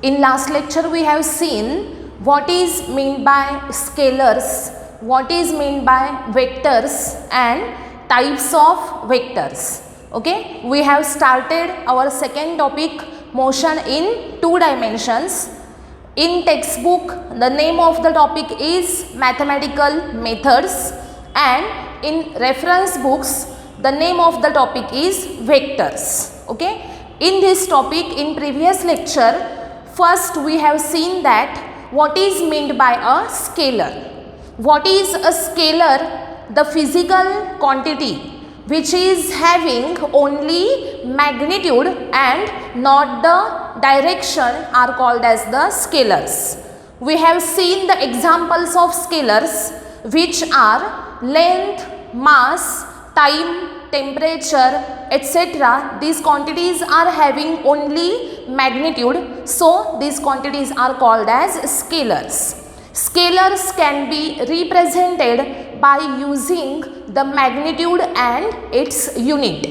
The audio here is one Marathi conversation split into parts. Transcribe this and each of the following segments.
In last lecture we have seen what is meant by scalars, what is meant by vectors and types of vectors. Okay, we have started our second topic, motion in two dimensions. In textbook the name of the topic is mathematical methods, and in reference books the name of the topic is vectors. Okay, in this topic, in previous lecture, first we have seen that what is meant by a scalar. What is a scalar? The physical quantity which is having only magnitude and not the direction are called as the scalars. We have seen the examples of scalars which are length, mass, time, temperature, etc. These quantities are having only magnitude, so these quantities are called as scalars. Scalars can be represented by using the magnitude and its unit.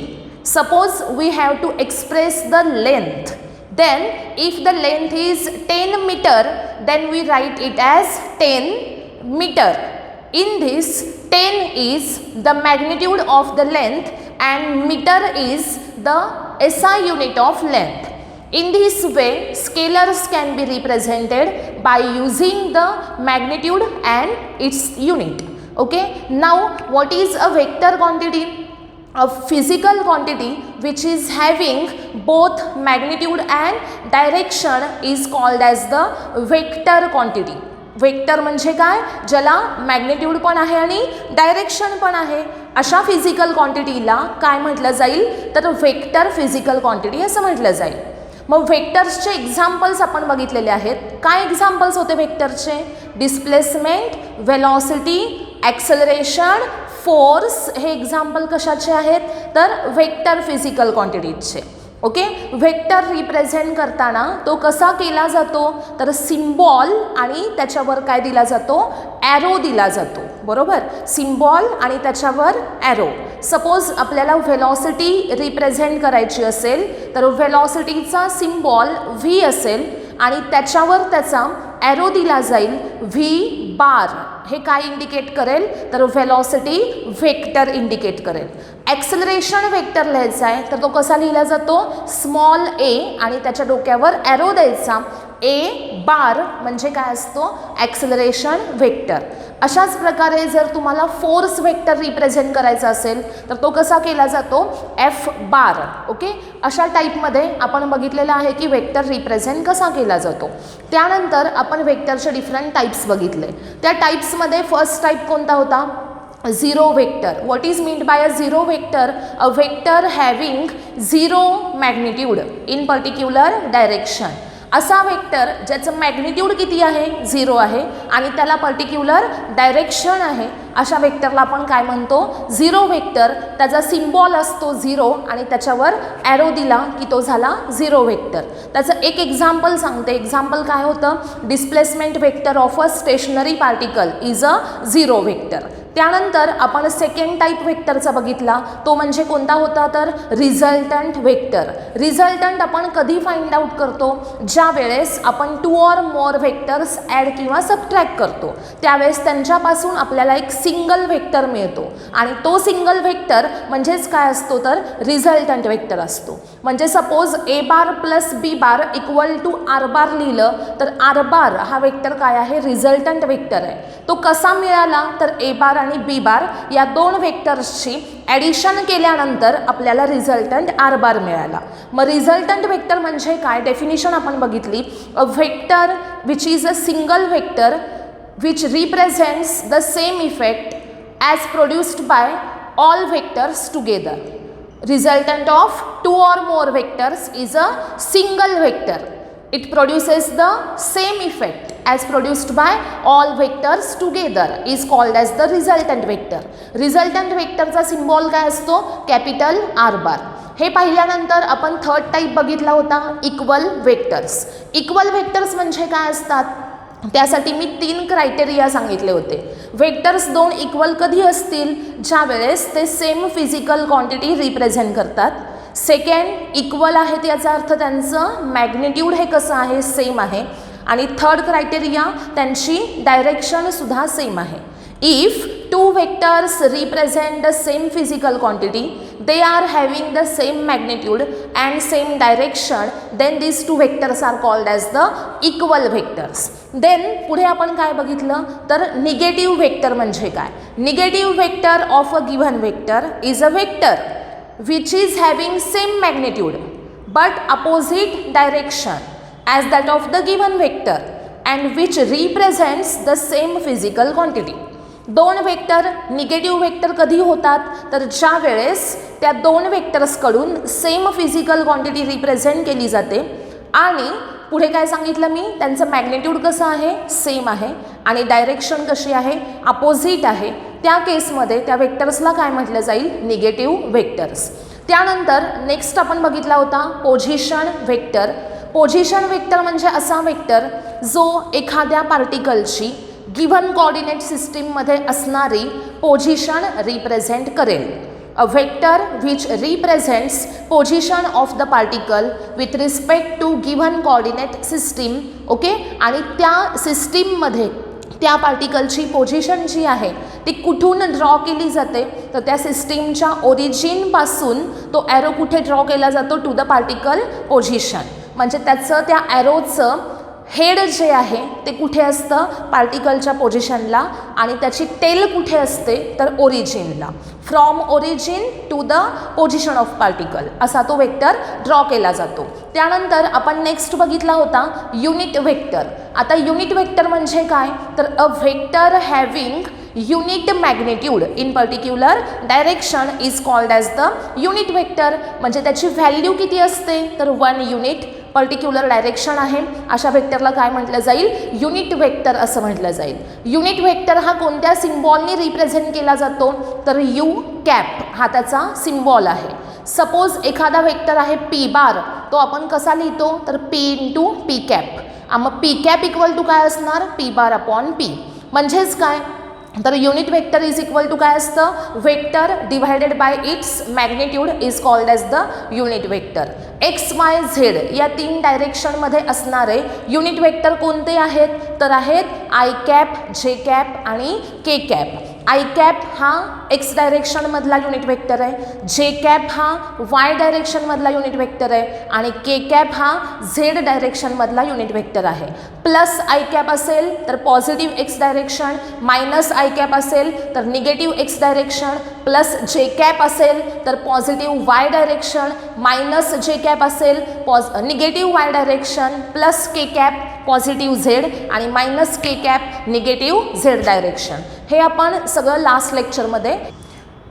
Suppose we have to express the length, then if the length is 10 meter, then we write it as 10 meter. In this, 10 is the magnitude of the length and meter is the SI unit of length. In this way, scalars can be represented by using the magnitude and its unit. Okay, now what is a vector quantity? A physical quantity which is having both magnitude and direction is called as the vector quantity. Vector म्हणजे काय? ज्याला मॅग्निट्यूड पण आहे आणि डायरेक्शन पण आहे, अशा फिजिकल क्वांटिटीला काय म्हटलं जाईल तर वेक्टर फिजिकल क्वांटिटी असं म्हटलं जाईल. मग वेक्टर्सचे एक्झाम्पल्स आपण बघितलेले आहेत. काय एक्झाम्पल्स होते वेक्टरचे? Displacement, velocity, acceleration, force. हे एक्झाम्पल कशाचे आहेत तर वेक्टर फिजिकल क्वांटिटीजचे. ओके, वेक्टर रिप्रेझेंट करताना तो कसा केला जातो तर सिम्बॉल आणि त्याच्यावर काय दिला जातो? ॲरो दिला जातो. बरोबर, सिम्बॉल आणि त्याच्यावर ॲरो. सपोज आपल्याला व्हेलॉसिटी रिप्रेझेंट करायची असेल तर व्हेलॉसिटीचा सिम्बॉल व्ही असेल आणि त्याच्यावर त्याचा ॲरो दिला जाईल व्ही बार. हे काय इंडिकेट करेल तर व्हेलॉसिटी वेक्टर इंडिकेट करेल. ॲक्सेलरेशन वेक्टर लिहायचा आहे तर तो कसा लिहिला जातो? स्मॉल ए आणि त्याच्या डोक्यावर ॲरो द्यायचा. ए बार म्हणजे काय असतो? Acceleration vector. अशाच प्रकारे जर तुम्हाला फोर्स वेक्टर रिप्रेझेंट करायचा असेल तर तो कसा केला जातो? F bar. ओके, अशा टाईपमध्ये आपण बघितलेलं आहे की वेक्टर रिप्रेझेंट कसा केला जातो. त्यानंतर आपण वेक्टरचे डिफरंट टाईप्स बघितले. त्या टाईप्समध्ये फर्स्ट टाईप कोणता होता? Zero vector. What is meant by a zero vector? A vector having zero magnitude in particular direction. असा वेक्टर ज्याचं मॅग्निट्यूड किती आहे? झिरो आहे आणि त्याला पर्टिक्युलर डायरेक्शन आहे, अशा वेक्टरला आपण काय म्हणतो? Zero vector. त्याचा सिम्बॉल असतो झिरो आणि त्याच्यावर ॲरो दिला की तो झाला झिरो वेक्टर. त्याचं एक एक्झाम्पल सांगते. एक्झाम्पल काय होतं? Displacement vector of a stationary particle is a zero vector. त्यानंतर आपण सेकंड टाईप वेक्टरचा बघितला, तो म्हणजे कोणता होता तर रिझल्टंट वेक्टर. रिझल्टंट आपण कधी फाइंड आउट करतो? ज्या वेळेस आपण two or more vectors add किंवा सबट्रॅक्ट करतो, त्यावेळेस त्यांच्यापासून आपल्याला एक सिंगल वेक्टर मिळतो आणि तो सिंगल वेक्टर म्हणजेच काय असतो तर रिझल्टंट वेक्टर असतो. म्हणजे suppose A bar plus B bar equal to R bar लिहिलं तर आर बार हा वेक्टर काय आहे? रिझल्टंट वेक्टर आहे. तो कसा मिळाला तर ए बार आणि बी बार या दोन वेक्टर्सची ॲडिशन केल्यानंतर आपल्याला रिझल्टंट आर बार मिळाला. मग रिझल्टंट वेक्टर म्हणजे काय? डेफिनिशन आपण बघितली. अ vector which is a single vector which represents the same effect as produced by all vectors together. Resultant of two or more vectors is a single vector. It produces the same effect as produced by all vectors together is called as the resultant vector. Resultant vector चा सिम्बॉल काय असतो? Capital R bar. हे पाहिल्यानंतर आपण थर्ड टाईप बघितला होता, इक्वल वेक्टर्स. इक्वल वेक्टर्स म्हणजे काय असतात? त्यासाठी मी 3 क्रायटेरिया सांगितले होते. वेक्टर्स दोन इक्वल कधी असतील? ज्या वेळेस ते सेम फिजिकल क्वांटिटी रिप्रेझेंट करतात. सेकंड इक्वल आहेत याचा अर्थ त्यांचं मॅग्निट्यूड हे कसं आहे, सेम आहे. आणि थर्ड क्रायटेरिया त्यांची डायरेक्शनसुद्धा सेम आहे. If two vectors represent the same physical quantity, they are having the same magnitude and same direction, then these two vectors are called as the equal vectors. Then पुढे आपण काय बघितलं तर निगेटिव्ह वेक्टर म्हणजे काय. Negative vector of a given vector is a vector which is having same magnitude but opposite direction as that of the given vector and which represents the same physical quantity. दोन वेक्टर निगेटिव्ह वेक्टर कधी होतात तर ज्या वेळेस त्या दोन वेक्टर्सकडून सेम फिजिकल क्वांटिटी रिप्रेझेंट केली जाते आणि पुढे काय सांगितलं मी, त्यांचं मॅग्निट्यूड कसं आहे, सेम आहे आणि डायरेक्शन कशी आहे, अपोजिट आहे. त्या केसमध्ये त्या वेक्टर्सला काय म्हटलं जाईल, निगेटिव्ह वेक्टर्स. त्यानंतर नेक्स्ट आपण बघितला होता पोझिशन वेक्टर. पोझिशन वेक्टर म्हणजे असा वेक्टर जो एखाद्या पार्टिकलची गिव्हन कोऑर्डिनेट सिस्टीममध्ये असणारी पोझिशन रिप्रेझेंट करेल. A vector which represents position of the particle with respect to given coordinate system. Okay, आणि त्या सिस्टीममध्ये त्या पार्टिकलची पोझिशन जी आहे ती कुठून ड्रॉ केली जाते तर त्या सिस्टीमच्या ओरिजिनपासून तो ॲरो कुठे ड्रॉ केला जातो, टू द पार्टिकल पोझिशन. म्हणजे त्याचं त्या ॲरोचं हेड जे आहे ते कुठे असतं, पार्टिकलच्या पोझिशनला, आणि त्याची टेल कुठे असते तर ओरिजिनला. From origin to the position of particle असा तो वेक्टर ड्रॉ केला जातो. त्यानंतर आपण नेक्स्ट बघितला होता युनिट वेक्टर. आता युनिट वेक्टर म्हणजे काय तर a vector having unit magnitude in particular direction is called as the unit vector. म्हणजे त्याची व्हॅल्यू किती असते तर 1 युनिट, पर्टिक्युलर डायरेक्शन आहे, अशा वेक्टरला काय म्हटलं जाईल, युनिट वेक्टर असं म्हटलं जाईल. युनिट वेक्टर हा कोणत्या सिम्बॉलनी रिप्रेझेंट केला जातो तर यू कॅप हा त्याचा सिम्बॉल आहे. सपोज एखादा वेक्टर आहे पी बार, तो आपण कसा लिहितो तर पी इंटू पी कॅप. मग पी कॅप इक्वल टू काय असणार, पी बार अपॉन पी. म्हणजेच काय तर unit vector is equal to काय असतं, vector divided by its magnitude is called as the unit vector. X Y Z या 3 डायरेक्शनमध्ये असणारे युनिट वेक्टर कोणते आहेत तर आहेत आय कॅप, जे कॅप आणि के कॅप. आय कॅप हा एक्स डायरेक्शनमधला युनिट वेक्टर आहे, जे कॅप हा वाय डायरेक्शनमधला युनिट वेक्टर आहे आणि के कॅप हा झेड डायरेक्शनमधला युनिट वेक्टर आहे. प्लस आय कॅप असेल तर positive X direction, minus I cap असेल तर negative X direction, plus J cap असेल तर positive Y direction, minus J cap असेल negative Y direction, plus K cap positive Z आणि minus K cap negative Z direction. हे आपण सगळं लास्ट लेक्चरमध्ये.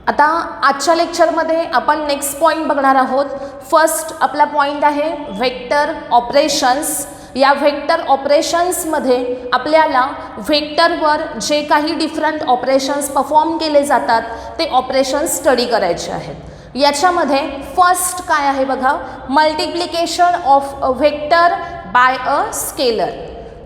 आता आजच्या लेक्चरमध्ये आपण नेक्स्ट पॉईंट बघणार आहोत. फर्स्ट आपला पॉईंट आहे व्हेक्टर ऑपरेशन्स. या व्हेक्टर ऑपरेशन्समध्ये आपल्याला व्हेक्टरवर जे काही डिफरंट ऑपरेशन्स परफॉर्म केले जातात ते ऑपरेशन्स स्टडी करायचे आहेत. याच्यामध्ये फर्स्ट काय आहे बघा, multiplication of a vector by a scalar.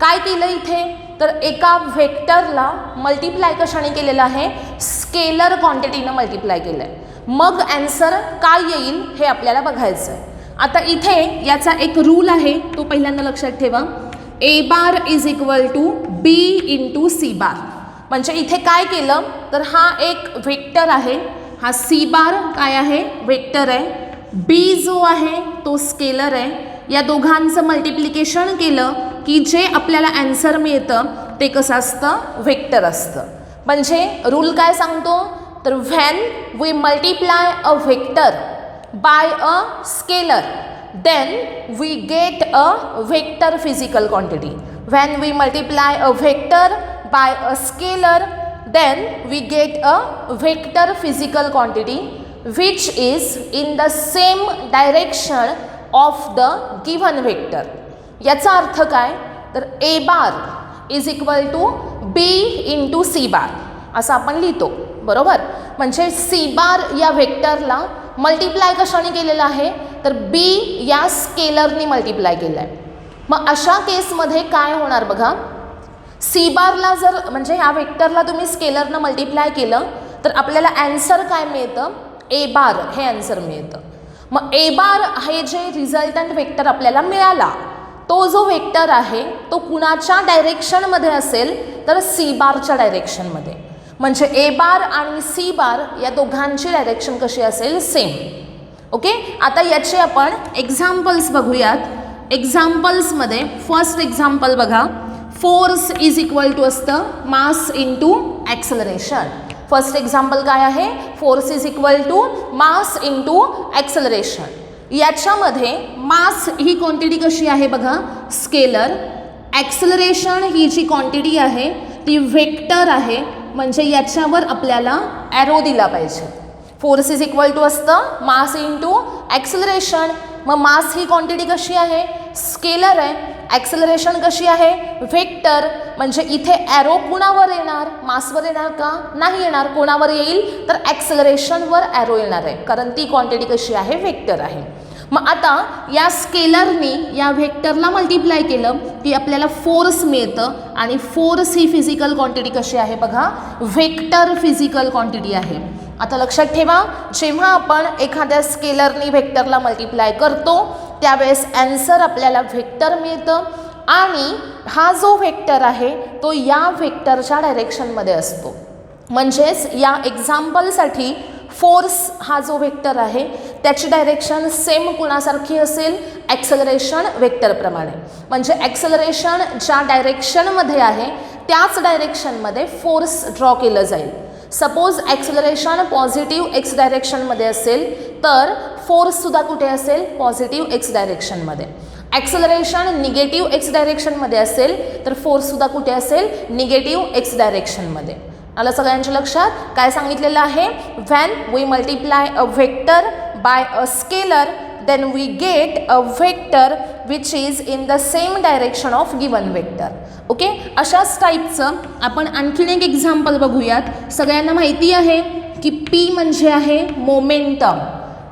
काय केलं इथे तर एका व्हेक्टरला मल्टिप्लाय कशाने केलेलं आहे, स्केलर क्वांटिटीनं मल्टिप्लाय केलं आहे. मग ॲन्सर काय येईल हे आपल्याला बघायचं आहे. आता इथे याचा एक रूल आहे, तो पहिल्यांदा लक्षात ठेवा. A bar is equal to B into C bar. म्हणजे इथे काय केलं तर हा एक व्हेक्टर आहे, हा सी बार काय आहे, वेक्टर आहे, बी जो आहे तो स्केलर आहे. या दोघांचं मल्टिप्लिकेशन केलं की जे आपल्याला ॲन्सर मिळतं ते कसं असतं, वेक्टर असतं. म्हणजे रूल काय सांगतो तर when we multiply a vector by a scalar then we get a vector physical quantity. When we multiply a vector by a scalar then we get a vector physical quantity which is in the same direction of the given vector. याचा अर्थ काय तर a bar is equal to b into c bar असं आपण लिहितो, बरोबर. म्हणजे c bar या वेक्टरला मल्टिप्लाय कशाने केलेलं आहे तर b या स्केलरनी मल्टिप्लाय केलं आहे. मग अशा केसमध्ये काय होणार बघा, सी बारला जर म्हणजे ह्या वेक्टरला तुम्ही स्केलरनं मल्टिप्लाय केलं तर आपल्याला ॲन्सर काय मिळतं, ए बार हे ॲन्सर मिळतं. मग ए बार हे जे रिझल्टंट वेक्टर आपल्याला मिळाला तो जो वेक्टर आहे तो कुणाच्या डायरेक्शनमध्ये असेल तर सी बारच्या डायरेक्शनमध्ये. म्हणजे ए बार आणि सी बार या दोघांची डायरेक्शन कशी असेल सेम. ओके, आता याचे आपण एक्झाम्पल्स बघूयात. एक्झाम्पल्समध्ये फर्स्ट एक्झाम्पल बघा, फोर्स इज इक्वल टू असतं mass into acceleration. First example काय आहे, force is equal to mass into acceleration. याच्यामध्ये मास ही क्वांटिटी कशी आहे बघा स्केलर, ॲक्सलरेशन ही जी क्वांटिटी आहे ती वेक्टर आहे, म्हणजे याच्यावर आपल्याला ॲरो दिला पाहिजे. फोर्स इज इक्वल टू असतं मास इंटू ॲक्सलरेशन. मग मास ही क्वांटिटी कशी आहे स्केलर आहे, ॲक्सलरेशन कशी आहे वेक्टर, म्हणजे इथे ॲरो कुणावर येणार मासवर येणार का नाही येणार, कोणावर येईल तर ॲक्सलरेशनवर ॲरो येणार आहे, कारण ती क्वांटिटी कशी आहे वेक्टर आहे. मग आता या स्केलरनी या व्हेक्टरला मल्टिप्लाय केलं की आपल्याला फोर्स मिळतं, आणि फोर्स ही फिजिकल क्वांटिटी कशी आहे बघा व्हेक्टर फिजिकल क्वांटिटी आहे. आता लक्षात ठेवा, जेव्हा आपण एखाद्या स्केलरनी व्हेक्टरला मल्टिप्लाय करतो त्यावेळेस ॲन्सर आपल्याला व्हेक्टर मिळतं, आणि हा जो व्हेक्टर आहे तो या व्हेक्टरच्या डायरेक्शनमध्ये असतो. म्हणजेच या एक्झाम्पलसाठी फोर्स हा जो वेक्टर आहे त्याची डायरेक्शन सेम कुणासारखी असेल ॲक्सलरेशन वेक्टरप्रमाणे. म्हणजे ॲक्सलरेशन ज्या डायरेक्शनमध्ये आहे त्याच डायरेक्शनमध्ये फोर्स ड्रॉ केलं जाईल. सपोज ॲक्सलरेशन पॉझिटिव्ह एक्स डायरेक्शनमध्ये असेल तर फोर्ससुद्धा कुठे असेल पॉझिटिव्ह एक्स डायरेक्शनमध्ये. ॲक्सलरेशन निगेटिव्ह एक्स डायरेक्शनमध्ये असेल तर फोर्ससुद्धा कुठे असेल निगेटिव्ह एक्स डायरेक्शनमध्ये. आलं सगळ्यांच्या लक्षात काय सांगितलेलं आहे, when we multiply a vector by a scalar then we get a vector which is in the same direction of given vector. Okay, अशाच टाईपचं आपण आणखीन एक एक्झाम्पल बघूयात. सगळ्यांना माहिती आहे की पी म्हणजे आहे मोमेंटम.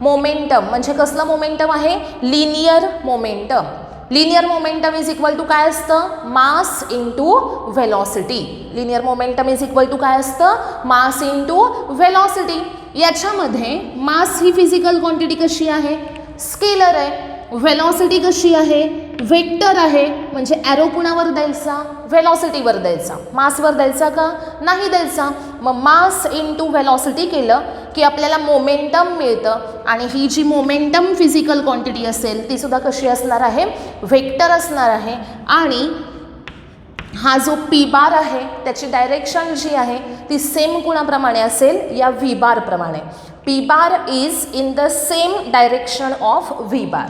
मोमेंटम म्हणजे कसलं मोमेंटम आहे linear momentum. Linear momentum is equal to काय असतं mass into velocity. Linear momentum is equal to काय असतं मास इंटू व्हेलॉसिटी. याच्यामध्ये मास ही फिजिकल क्वांटिटी कशी आहे स्केलर आहे, व्हेलॉसिटी कशी आहे वेक्टर आहे, म्हणजे ॲरो कुणावर द्यायचा व्हेलॉसिटीवर द्यायचा, मासवर द्यायचा का नाही द्यायचा. मग मास इंटू व्हेलॉसिटी केलं की आपल्याला मोमेंटम मिळतं, आणि ही जी मोमेंटम फिजिकल क्वांटिटी असेल ती सुद्धा कशी असणार आहे व्हेक्टर असणार आहे. आणि हा जो पी बार आहे त्याची डायरेक्शन जी आहे ती सेम कुणाप्रमाणे असेल या व्ही बार प्रमाणे. P bar is in the same direction of V bar.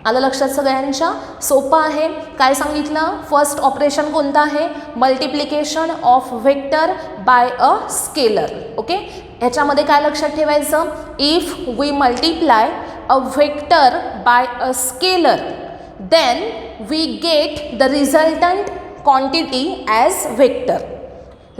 आलं लक्षात सगळ्यांच्या, सोपं आहे. काय सांगितलं फर्स्ट ऑपरेशन कोणतं आहे multiplication of vector by a scalar. Okay, ह्याच्यामध्ये काय लक्षात ठेवायचं, if we multiply a vector by a scalar then we get the resultant quantity as vector.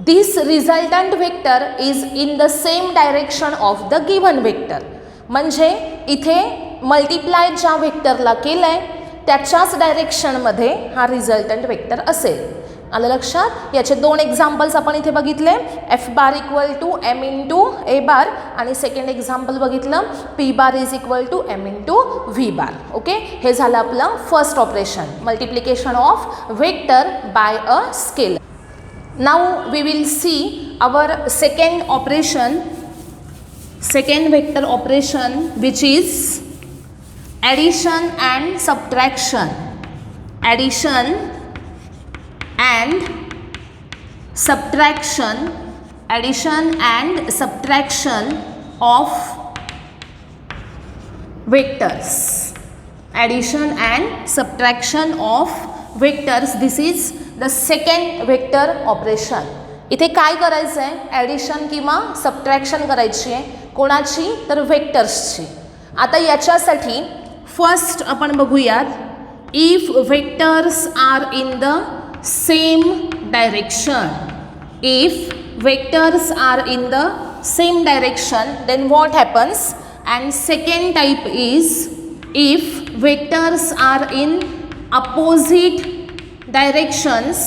This resultant vector is in the same direction of the given vector. म्हणजे इथे मल्टिप्लाय ज्या व्हेक्टरला केलंय त्याच्याच डायरेक्शनमध्ये हा रिझल्टंट वेक्टर असेल. आलं लक्षात. याचे दोन एक्झाम्पल्स आपण इथे बघितले, F bar equal to M into A bar, आणि सेकंड एक्झाम्पल बघितलं P bar is equal to M into V bar. Okay, हे झालं आपलं first operation multiplication of vector by a scalar. Now we will see our second operation, second vector operation which is addition and subtraction. Addition and subtraction, addition and subtraction of vectors. Addition and subtraction of vectors. This is the second vector operation. इथे काय करायचं आहे ॲडिशन किंवा सबट्रॅक्शन करायची आहे कोणाची तर व्हेक्टर्सची. आता याच्यासाठी फर्स्ट आपण बघूयात if vectors are in the same direction. If vectors are in the same direction then what happens, and second type is if vectors are in opposite directions,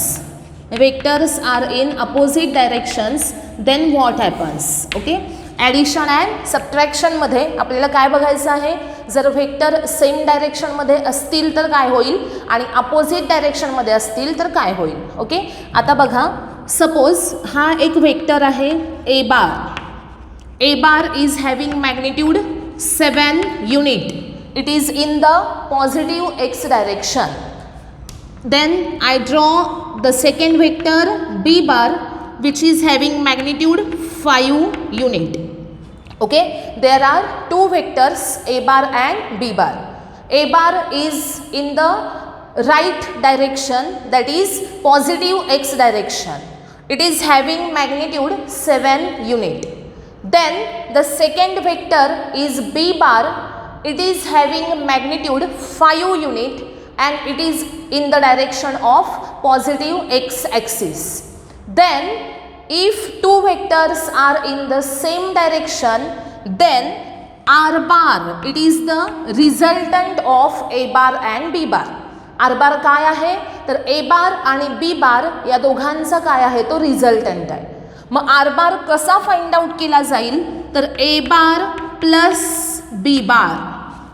vectors are in opposite directions then what happens. Okay, addition and सबट्रॅक्शनमध्ये आपल्याला काय बघायचं आहे, जर व्हेक्टर सेम डायरेक्शनमध्ये असतील तर काय होईल आणि अपोजिट डायरेक्शनमध्ये असतील तर काय होईल. ओके, आता बघा, सपोज हा एक व्हेक्टर आहे A bar. A bar is having magnitude 7 unit. It is in the positive X direction. Then I draw the second vector b bar which is having magnitude 5 unit. Okay, there are two vectors a bar and b bar. A bar is in the right direction, that is positive x direction. It is having magnitude 7 unit. Then the second vector is b bar. It is having magnitude 5 unit and it is in the direction of positive x axis. Then if two vectors are in the same direction, then r bar, it is the resultant of a bar and b bar. r bar काय आहे तर a bar आणि b bar या दोघांचा काय आहे तो रिझल्टंट आहे. मग r bar कसा फाइंड आउट केला जाईल तर a bar plus b bar.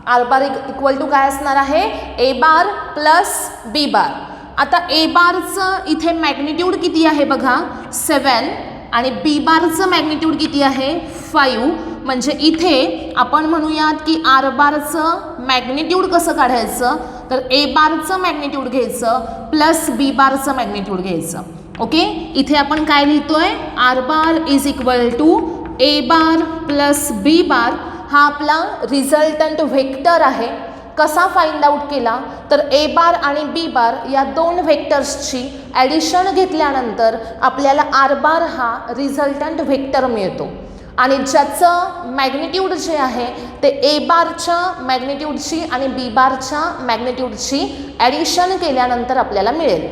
R bar equal to काय असणार आहे, ए बार प्लस बी बार. आता ए बारचं इथे मॅग्निट्यूड किती आहे बघा 7 आणि बी बारचं मॅग्निट्यूड किती आहे 5. म्हणजे इथे आपण म्हणूयात की आर बारचं मॅग्निट्यूड कसं काढायचं तर ए बारचं मॅग्निट्यूड घ्यायचं प्लस बी बारचं मॅग्निट्यूड घ्यायचं. ओके, इथे आपण काय लिहितोय, R bar is equal to A bar plus B bar. हा आपला रिझल्टंट व्हेक्टर आहे. कसा फाइंड आउट केला तर ए बार आणि बी बार या दोन व्हेक्टर्सची ॲडिशन घेतल्यानंतर आपल्याला आर बार हा रिझल्टंट व्हेक्टर मिळतो आणि ज्याचं मॅग्निट्यूड जे आहे ते ए बारच्या मॅग्निट्यूडची आणि बी बारच्या मॅग्निट्यूडची ॲडिशन केल्यानंतर आपल्याला मिळेल.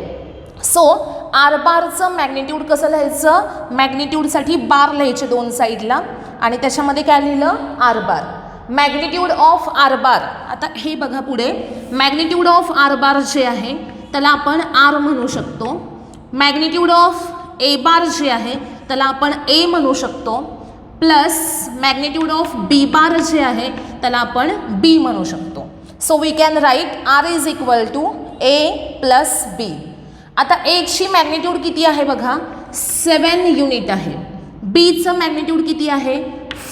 सो आर बारचं मॅग्निट्यूड कसं लिहायचं, मॅग्निट्यूडसाठी बार लिहायचे दोन साईडला आणि त्याच्यामध्ये काय लिहिलं R bar. Magnitude of R bar, आता हे बघा पुढे, मॅग्निट्यूड ऑफ आर बार जे आहे त्याला आपण आर म्हणू शकतो. मॅग्निट्यूड ऑफ ए बार जे आहे त्याला आपण ए म्हणू शकतो plus magnitude of B bar जे आहे त्याला आपण बी म्हणू शकतो. So we can write R is equal to A plus B. आता एची मॅग्निट्यूड किती आहे बघा 7 युनिट आहे. बीचं मॅग्निट्यूड किती आहे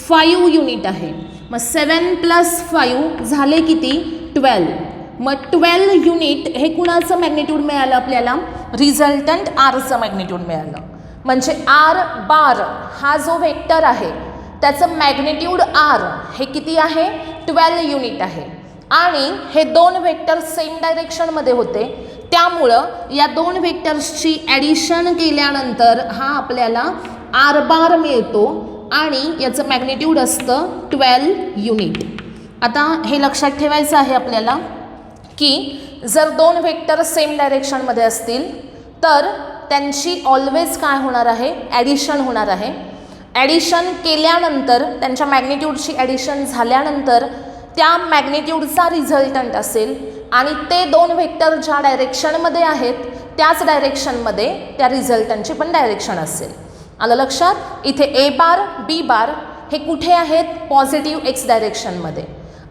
5 युनिट आहे. मग 7 प्लस 5 झाले किती 12. मग 12 युनिट हे कुणाचं मॅग्निट्यूड मिळालं आपल्याला, रिझल्टंट आरचं मॅग्निट्यूड मिळालं. म्हणजे आर बार हा जो व्हेक्टर आहे त्याचं मॅग्निट्यूड आर हे किती आहे 12 युनिट आहे आणि हे दोन व्हेक्टर सेम डायरेक्शनमध्ये होते त्यामुळं या दोन व्हेक्टर्सची ॲडिशन केल्यानंतर हा आपल्याला आर बार मिळतो आणि याचं मॅग्निट्यूड असतं 12 युनिट. आता हे लक्षात ठेवायचं आहे आपल्याला की जर दोन व्हेक्टर सेम डायरेक्शनमध्ये असतील तर त्यांची ऑलवेज काय होणार आहे ॲडिशन होणार आहे. ॲडिशन केल्यानंतर त्यांच्या मॅग्निट्यूडची ॲडिशन झाल्यानंतर त्या मॅग्निट्यूडचा रिझल्टंट असेल आणि ते दोन व्हेक्टर ज्या डायरेक्शनमध्ये आहेत त्याच डायरेक्शनमध्ये त्या रिझल्टंटची पण डायरेक्शन असेल. आलं लक्षात. इथे ए बार बी बार हे कुठे आहेत पॉझिटिव्ह एक्स डायरेक्शनमध्ये.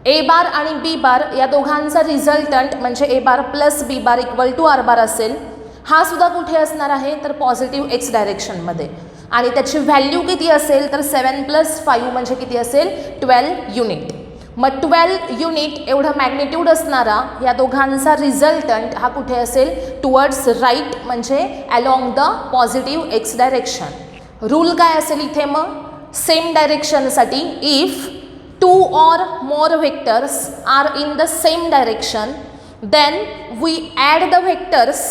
ए बार आणि बी बार या दोघांचा रिझल्टंट म्हणजे A bar plus B bar equal to R bar असेल. हा सुद्धा कुठे असणार आहे तर पॉझिटिव्ह एक्स डायरेक्शनमध्ये आणि त्याची व्हॅल्यू किती असेल तर 7 प्लस 5 म्हणजे किती असेल 12 युनिट. मग 12 युनिट एवढं मॅग्निट्यूड असणारा या दोघांचा रिझल्टंट हा कुठे असेल टुवर्ड्स राईट म्हणजे along the positive X direction. Rule काय असेल इथे मग same डायरेक्शनसाठी if 2 or more vectors are in the same direction then we add the vectors.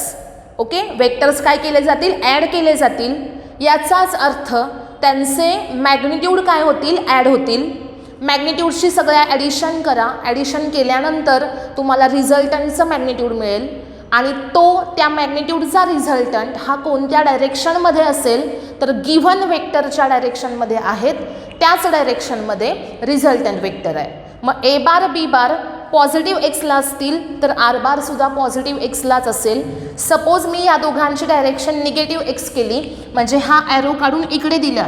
Okay, vectors काय केले जातील ॲड केले जातील. याचाच अर्थ त्यांचे मॅग्निट्यूड काय होतील ॲड होतील. मॅग्निट्यूडची सगळ्या ॲडिशन करा. ॲडिशन केल्यानंतर तुम्हाला रिझल्टंटचं मॅग्निट्यूड मिळेल आणि तो त्या मॅग्निट्यूडचा रिझल्टंट हा कोणत्या डायरेक्शनमध्ये असेल तर गिव्हन वेक्टरच्या डायरेक्शनमध्ये आहेत त्याच डायरेक्शनमध्ये रिझल्टंट वेक्टर आहे. मग ए बार बी बार पॉझिटिव्ह एक्सला असतील तर आर बार सुद्धा पॉझिटिव्ह एक्सलाच असेल. सपोज मी या दोघांची डायरेक्शन निगेटिव्ह एक्स केली म्हणजे हा ॲरो काढून इकडे दिला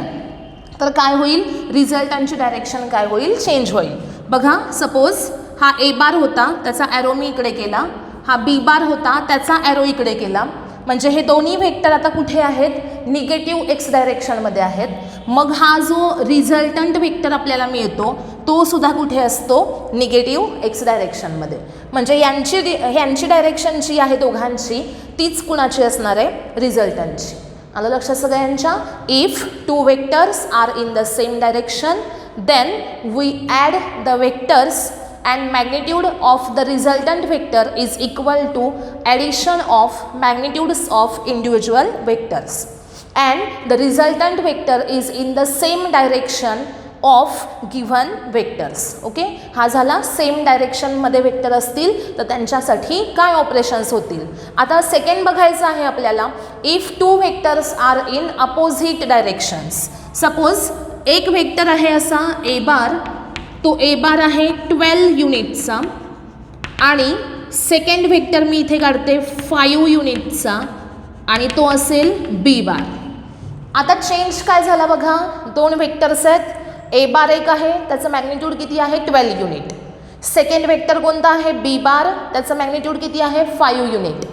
तर काय होईल, रिझल्टंटची डायरेक्शन काय होईल, चेंज होईल. बघा सपोज हा ए बार होता, त्याचा ॲरो मी इकडे केला, हा बी बार होता, त्याचा ॲरो इकडे केला, म्हणजे हे दोन्ही व्हेक्टर आता कुठे आहेत, निगेटिव्ह एक्स डायरेक्शनमध्ये आहेत. मग हा जो रिझल्टंट व्हेक्टर आपल्याला मिळतो तो सुद्धा कुठे असतो, निगेटिव्ह एक्स डायरेक्शनमध्ये. म्हणजे यांची डायरेक्शन जी आहे दोघांची तीच कुणाची असणार आहे, रिझल्टंटची. आलं लक्षात सगळ्यांच्या. If two vectors are in the same direction then we add the vectors and magnitude of the resultant vector is equal to addition of magnitudes of individual vectors and the resultant vector is in the same direction of given vectors. Okay, हा झाला सेम डायरेक्शनमध्ये वेक्टर असतील तर त्यांच्यासाठी काय ऑपरेशन्स होतील. आता सेकंड बघायचं आहे आपल्याला, if two vectors are in opposite directions. Suppose एक वेक्टर आहे असा ए बार, तो ए बार आहे 12 युनिटचा आणि सेकंड व्हेक्टर मी इथे काढते 5 युनिटचा आणि तो असेल बी बार. आता चेंज काय झाला बघा, दोन व्हेक्टर्स आहेत, ए बार एक आहे, त्याचं मॅग्निट्यूड किती आहे 12 युनिट. सेकंड व्हेक्टर कोणता आहे बी बार, त्याचं मॅग्निट्यूड किती आहे 5 युनिट.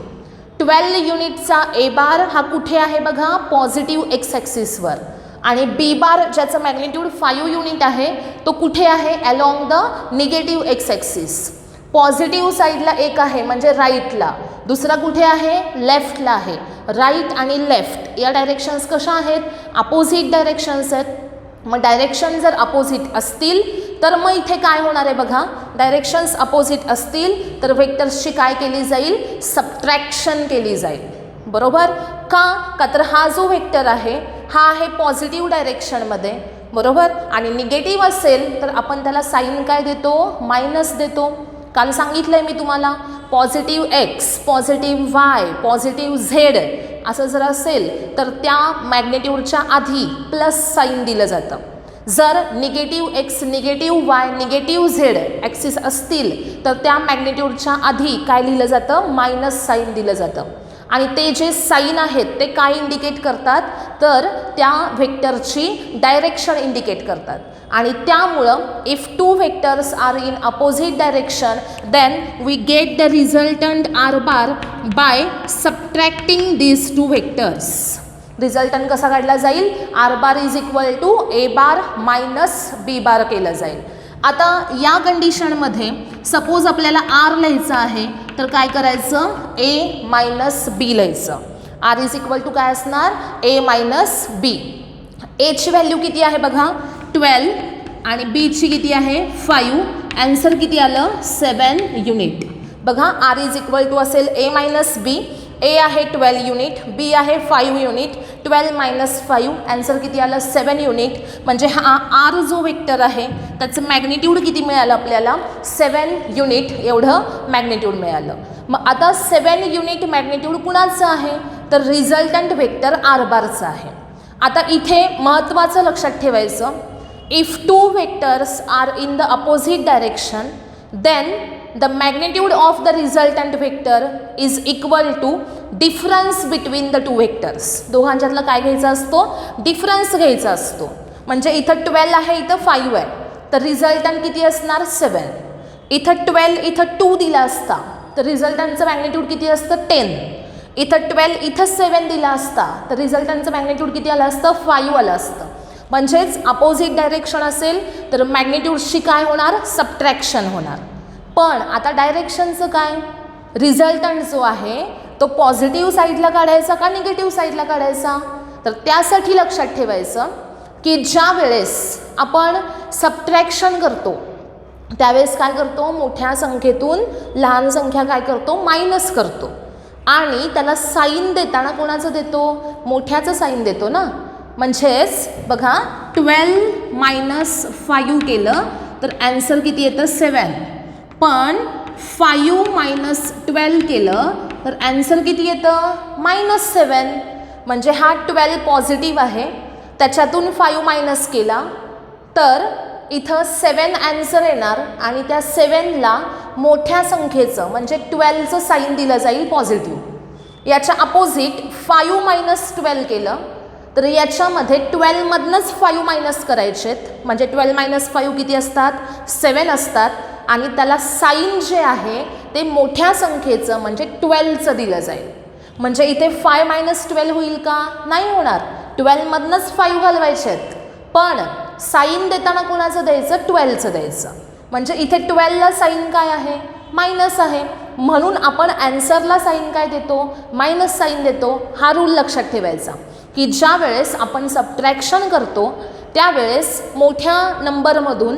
12 युनिटचा ए बार हा कुठे आहे बघा, पॉझिटिव्ह एक्स ॲक्सिसवर, आणि बी बार ज्याचं मॅग्निट्यूड 5 युनिट आहे तो कुठे आहे, along the negative x axis. Positive साईडला एक आहे म्हणजे राईटला, दुसरा कुठे आहे, लेफ्टला आहे. राईट आणि लेफ्ट या डायरेक्शन्स कशा आहेत, अपोजिट डायरेक्शन्स आहेत. मग डायरेक्शन जर अपोजिट असतील तर मग इथे काय होणार आहे बघा, डायरेक्शन्स अपोजिट असतील तर व्हेक्टर्सची काय केली जाईल, सबट्रॅक्शन केली जाईल. बरोबर का तर हा जो व्हेक्टर आहे हा आहे पॉझिटिव्ह डायरेक्शनमध्ये, बरोबर, आणि निगेटिव्ह असेल तर आपण त्याला साईन काय देतो, मायनस देतो. काल सांगितलं आहे मी तुम्हाला, positive x, positive Y, positive Z असं जर असेल तर त्या मॅग्नेट्यूडच्या आधी प्लस साईन दिलं जातं. जर negative x, negative Y, negative Z axis असतील तर त्या मॅग्नेट्यूडच्या आधी काय लिहिलं जातं, मायनस साईन दिलं जातं. आणि ते जे साईन आहेत ते काय इंडिकेट करतात, तर त्या व्हेक्टरची डायरेक्शन इंडिकेट करतात. आणि त्यामुळं if two vectors are in opposite direction then we get the resultant R bar by subtracting these two vectors. Resultant कसा काढला जाईल, R bar is equal to A bar minus B bar केलं जाईल. आता या कंडिशनमध्ये सपोज आपल्याला आर लिहायचं आहे तर काय करायचं, ए मायनस बी लिहायचं. आर इज इक्वल टू काय असणार, ए मायनस बी. एची व्हॅल्यू किती आहे बघा 12 आणि बीची किती आहे 5. ॲन्सर किती आलं 7 युनिट. बघा आर इज इक्वल टू असेल ए मायनस बी, ए आहे 12 युनिट, बी आहे 5 युनिट, 12 मायनस 5 ॲन्सर किती आलं 7 युनिट. म्हणजे हा आर जो व्हेक्टर आहे त्याचं मॅग्निट्यूड किती मिळालं आपल्याला 7 युनिट एवढं मॅग्निट्यूड मिळालं. मग आता 7 युनिट मॅग्निट्यूड कुणाचं आहे, तर रिझल्टंट व्हेक्टर आर बारचं आहे. आता इथे महत्त्वाचं लक्षात ठेवायचं, if two vectors are in the opposite direction then the magnitude of the resultant vector is equal to difference between the two vectors. दोघांच्यातला काय घ्यायचा असतो, डिफरन्स घ्यायचा असतो. म्हणजे इथं 12 आहे, इथं 5 आहे, तर रिझल्टंट किती असणार 7. इथं 12, इथं 2 दिला असता तर रिझल्टंटचं मॅग्निट्यूड किती असतं 10. इथं 12, इथं 7 दिला असता तर रिझल्टंटचं मॅग्निट्यूड किती आलं असतं 5 आलं असतं. म्हणजेच अपोजिट डायरेक्शन असेल तर मॅग्निट्यूडशी काय होणार, सबट्रॅक्शन होणार. पण आता डायरेक्शनचं काय, रिझल्टंट जो आहे तो पॉझिटिव्ह साईडला काढायचा का निगेटिव्ह साईडला काढायचा, तर त्यासाठी लक्षात ठेवायचं की ज्या वेळेस आपण सबट्रॅक्शन करतो त्यावेळेस काय करतो, मोठ्या संख्येतून लहान संख्या काय करतो, मायनस करतो. आणि त्याला साईन देताना कोणाचं देतो, मोठ्याचं साईन देतो ना. म्हणजेच बघा 12 मायनस 5 केलं तर ॲन्सर किती येतं 7. पण 5 मायनस 12 केलं तर ॲन्सर किती येतं -7. म्हणजे हा 12 पॉझिटिव्ह आहे, त्याच्यातून 5 मायनस केला तर इथं 7 ॲन्सर येणार आणि त्या 7ला मोठ्या संख्येचं म्हणजे 12चं साईन दिलं जाईल पॉझिटिव्ह. याच्या अपोजिट 5 मायनस 12 केलं तर याच्यामध्ये 12 मधनंच 5 मायनस करायचेत, म्हणजे 12 मायनस 5 किती असतात, 7 असतात. आणि त्याला साईन जे आहे ते मोठ्या संख्येचं म्हणजे 12चं दिलं जाईल. म्हणजे इथे 5 मायनस 12 होईल का, नाही होणार. 12 मधनंच 5 घालवायचे आहेत, पण साईन देताना कोणाचं द्यायचं, 12चं द्यायचं. म्हणजे इथे 12ला साईन काय आहे, मायनस आहे, म्हणून आपण ॲन्सरला साईन काय देतो, मायनस साईन देतो. हा रूल लक्षात ठेवायचा की ज्या वेळेस आपण सबट्रॅक्शन करतो त्यावेळेस मोठ्या नंबरमधून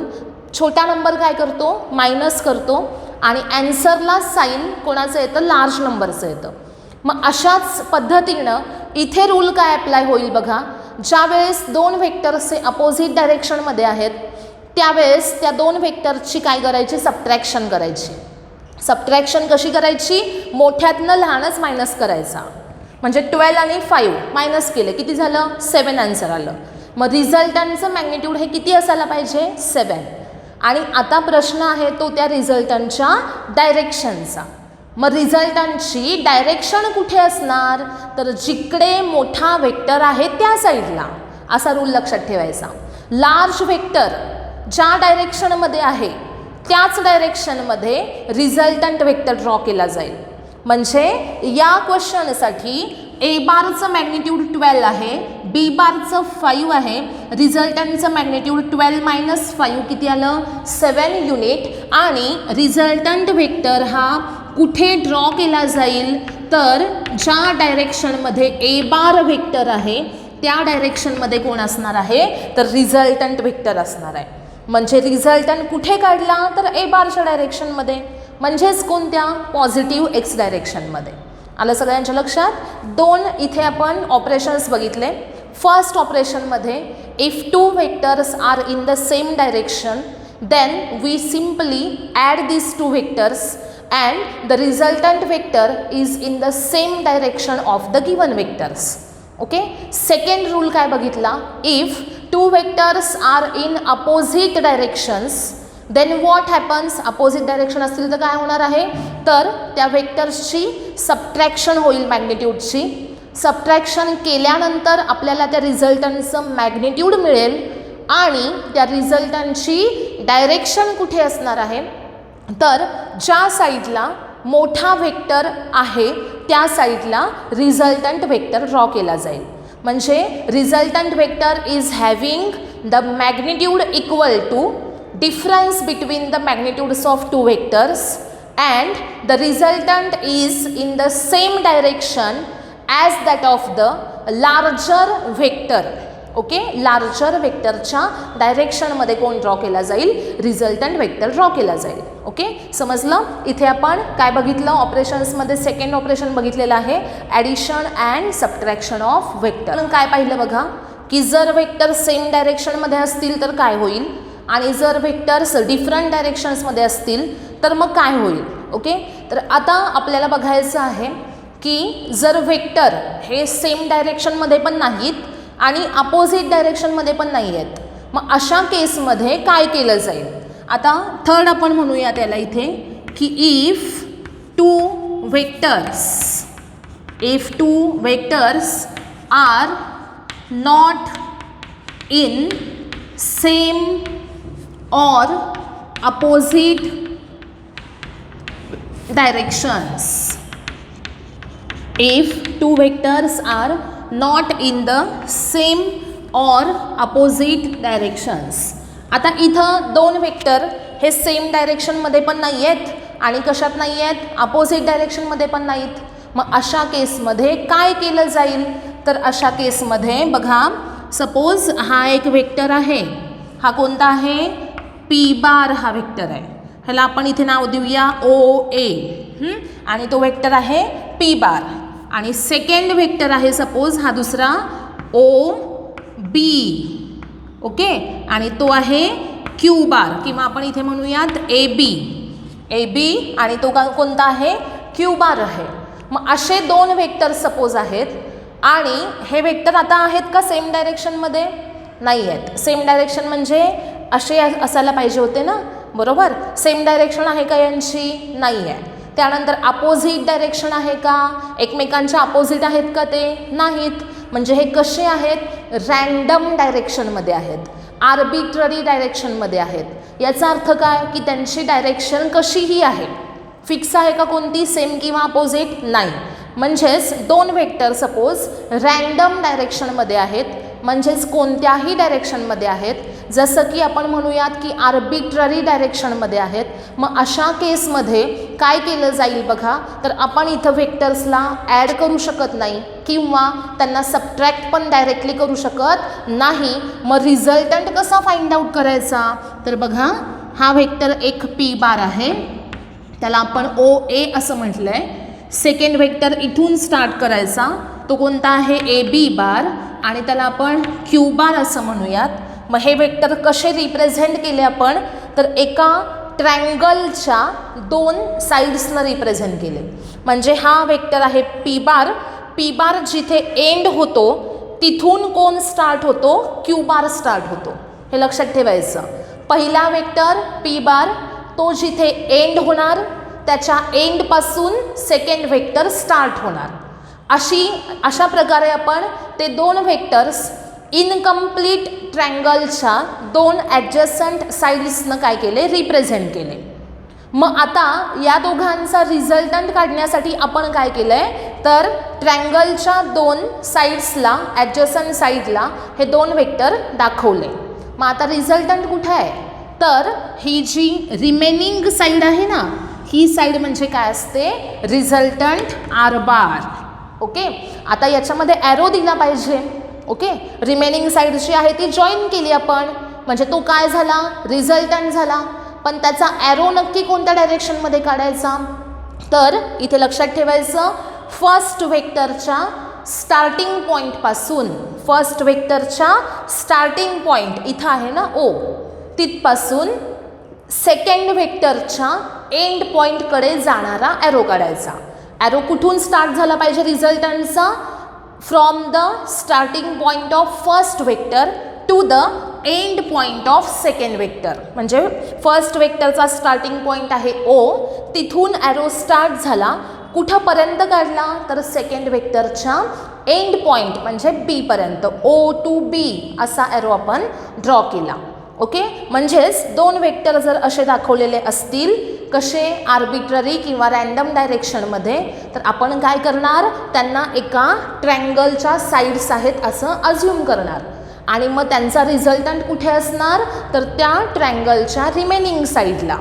छोटा नंबर काय करतो, मायनस करतो, आणि ॲन्सरला साईन कोणाचं येतं, लार्ज नंबरचं येतं. मग अशाच पद्धतीनं इथे रूल काय अप्लाय होईल बघा. ज्या वेळेस दोन व्हेक्टर्सचे अपोजिट डायरेक्शनमध्ये आहेत त्यावेळेस त्या दोन व्हेक्टरची काय करायची, सबट्रॅक्शन करायची. सबट्रॅक्शन कशी करायची, मोठ्यातनं लहानच मायनस करायचा. म्हणजे 12 आणि 5 मायनस केले, किती झालं, 7 आन्सर आलं. मग रिझल्टंटचं मॅग्निट्यूड हे किती असायला पाहिजे, 7. आणि आता प्रश्न आहे तो त्या रिझल्टंटच्या डायरेक्शनचा. मग रिझल्टंटची डायरेक्शन कुठे असणार, तर जिकडे मोठा वेक्टर आहे त्या साईडला, असा रूल लक्षात ठेवायचा. लार्ज वेक्टर ज्या डायरेक्शनमध्ये आहे त्याच डायरेक्शनमध्ये रिझल्टंट वेक्टर ड्रॉ केला जाईल. म्हणजे या क्वेश्चनसाठी ए बारचं मॅग्निट्यूड 12 आहे, बी बारचं 5 आहे, रिझल्टंटचं मॅग्निट्यूड 12 मायनस 5 किती आलं, 7 युनिट. आणि रिझल्टंट वेक्टर हा कुठे ड्रॉ केला जाईल, तर ज्या डायरेक्शनमध्ये ए बार वेक्टर आहे त्या डायरेक्शनमध्ये कोण असणार आहे, तर रिझल्टंट वेक्टर असणार आहे. म्हणजे रिझल्टंट कुठे काढला, तर ए बारच्या डायरेक्शनमध्ये, म्हणजेच कोणत्या, पॉझिटिव्ह एक्स डायरेक्शनमध्ये. आलं सगळ्यांच्या लक्षात. दोन इथे आपण ऑपरेशन्स बघितले. फर्स्ट ऑपरेशनमध्ये if two vectors are in the same direction then we simply add this two vectors and the resultant vector is in the same direction of the given vectors. Okay, second rule काय बघितला, if two vectors are in opposite directions then what happens, opposite direction असतील तर काय होणार आहे, तर त्या वेक्टर्सची सबट्रॅक्शन होईल मॅग्निट्यूडची. सबट्रॅक्शन केल्यानंतर आपल्याला त्या रिझल्टंटचं मॅग्निट्यूड मिळेल आणि त्या रिझल्टंटची डायरेक्शन कुठे असणार आहे, तर ज्या साईडला मोठा वेक्टर आहे त्या साईडला रिझल्टंट वेक्टर ड्रॉ केला जाईल. म्हणजे resultant vector is having the magnitude equal to difference between the magnitudes of two vectors and the resultant is in the same direction as that of the larger vector. Okay, larger वेक्टरच्या डायरेक्शनमध्ये कोण ड्रॉ केला जाईल, रिझल्टंट वेक्टर ड्रॉ केला जाईल. ओके, समजलं. इथे आपण काय बघितलं, ऑपरेशन्समध्ये सेकंड ऑपरेशन बघितलेलं आहे, addition and subtraction of vector. काय पाहिलं बघा, की जर वेक्टर सेम डायरेक्शनमध्ये असतील तर काय होईल, आणि जर वेक्टर्स डिफरंट डायरेक्शन्समध्ये असतील तर मग काय होईल. ओके, तर आता आपल्याला बघायचं आहे की जर वेक्टर हे सेम डायरेक्शनमध्ये पण नाहीत आणि अपोजिट डायरेक्शनमध्ये पण नाही आहेत, मग अशा केसमध्ये काय केलं जाईल. आता थर्ड आपण म्हणूया त्याला इथे की if two vectors are not in same और opposite directions, if two vectors are not in the same और अपोजिट डायरेक्शन्स. आता इथं दोन वेक्टर हे सेम डायरेक्शनमध्ये पण नाही आहेत आणि कशात नाही आहेत, अपोजिट डायरेक्शनमध्ये पण नाहीत. मग अशा केसमध्ये काय केलं जाईल, तर अशा केसमध्ये बघा, सपोज हा एक वेक्टर आहे, हा कोणता आहे, पी बार हा वेक्टर आहे, ह्याला आपण इथे नाव देऊया ओ ए, आणि तो वेक्टर आहे पी बार. आणि सेकंड वेक्टर आहे सपोज हा दुसरा ओ बी. ओके, आणि तो आहे क्यू बार, किंवा आपण इथे म्हणूयात ए बी, आणि तो कोणता आहे, क्यू बार आहे. मग असे दोन वेक्टर सपोज आहेत आणि हे वेक्टर आता आहेत का सेम डायरेक्शनमध्ये, नाही आहेत. सेम डायरेक्शन म्हणजे असे असायला पाहिजे होते ना, बरोबर. सेम डायरेक्शन आहे का यांची, नाही आहे. त्यानंतर अपोजिट डायरेक्शन आहे का, एकमेकांच्या अपोजिट आहेत का, ते नाहीत. म्हणजे हे कसे आहेत, रँडम डायरेक्शनमध्ये आहेत, आर्बिट्ररी डायरेक्शनमध्ये आहेत. याचा अर्थ काय की त्यांची डायरेक्शन कशीही आहे, फिक्स आहे का कोणती, सेम किंवा अपोजिट नाही. म्हणजेच दोन वेक्टर सपोज रँडम डायरेक्शनमध्ये आहेत, म्हणजेच कोणत्याही डायरेक्शनमध्ये आहेत, जसं की आपण म्हणूयात की आर्बिट्ररी डायरेक्शनमध्ये आहेत. मग अशा केसमध्ये काय केलं जाईल बघा, तर आपण इथं वेक्टर्सला ॲड करू शकत नाही किंवा त्यांना सबट्रॅक्ट पण डायरेक्टली करू शकत नाही. मग रिझल्टंट कसा फाइंड आउट करायचा, तर बघा हा वेक्टर एक पी बार आहे, त्याला आपण ओ ए असं म्हटलं आहे. सेकंड वेक्टर इथून स्टार्ट करायचा, तो कोणता आहे, ए बी बार, आणि त्याला आपण क्यू बार असं म्हणूयात. मग हे वेक्टर कसे रिप्रेझेंट केले आपण, तर एका ट्रँगलच्या दोन साईड्सला रिप्रेझेंट केले. म्हणजे हा वेक्टर आहे पी बार, पी बार जिथे एंड होतो तिथून कोण स्टार्ट होतो, क्यू बार स्टार्ट होतो. हे लक्षात ठेवायचं. पहिला वेक्टर पी बार तो जिथे एंड होणार त्याच्या एंडपासून सेकंड वेक्टर स्टार्ट होणार. अशा प्रकारे आपण ते दोन वेक्टर्स इनकम्प्लीट ट्रँगलच्या दोन ॲडजस्टंट साईड्सनं काय केले, रिप्रेझेंट केले. मग आता या दोघांचा रिझल्टंट काढण्यासाठी आपण काय केलं आहे, तर ट्रँगलच्या दोन साईड्सला, ॲडजस्टंट साईडला हे दोन वेक्टर दाखवले. मग आता रिझल्टंट कुठे आहे, तर ही जी रिमेनिंग साईड आहे ना, ही साईड म्हणजे काय असते, रिझल्टंट आर बार. ओके, आता याच्यामध्ये ॲरो दिला पाहिजे. ओके, रिमेनिंग साईड जी आहे ती जॉईन केली आपण, म्हणजे तो काय झाला, रिझल्टंट झाला. पण त्याचा ॲरो नक्की कोणत्या डायरेक्शनमध्ये काढायचा, तर इथे लक्षात ठेवायचं, फर्स्ट वेक्टरच्या स्टार्टिंग पॉईंटपासून, फर्स्ट वेक्टरच्या स्टार्टिंग पॉईंट इथं आहे ना ओ, तिथपासून सेकंड वेक्टरच्या एंड पॉईंटकडे जाणारा ॲरो काढायचा. ॲरो कुठून स्टार्ट झाला पाहिजे रिझल्टंटचा, from the starting point of first vector to the end point of second vector. म्हणजे फर्स्ट वेक्टरचा स्टार्टिंग पॉईंट आहे ओ, तिथून ॲरो स्टार्ट झाला, कुठंपर्यंत काढला, तर सेकंड वेक्टरच्या एंड पॉईंट म्हणजे बी पर्यंत, ओ टू बी असा ॲरो आपण ड्रॉ केला. ओके, म्हणजेच दोन वेक्टर जर असे दाखवलेले असतील, कसे, आर्बिट्ररी किंवा रँडम डायरेक्शनमध्ये, तर आपण काय करणार, त्यांना एका ट्रँगलच्या साईड्स आहेत असं अज्युम करणार. आणि मग त्यांचा रिझल्टंट कुठे असणार, तर त्या ट्रँगलच्या रिमेनिंग साईडला.